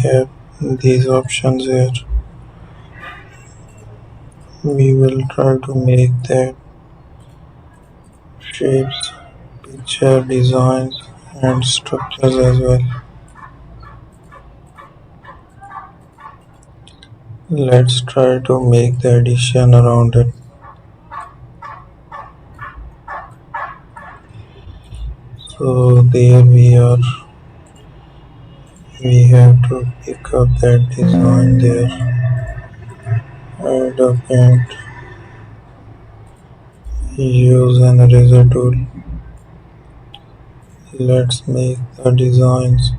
have these options here. We will try to make that shapes, picture designs and structures as well. Let's try to make the addition around it. So there we are. We have to pick up that design there. Add a paint. Use an eraser tool. Let's make the designs.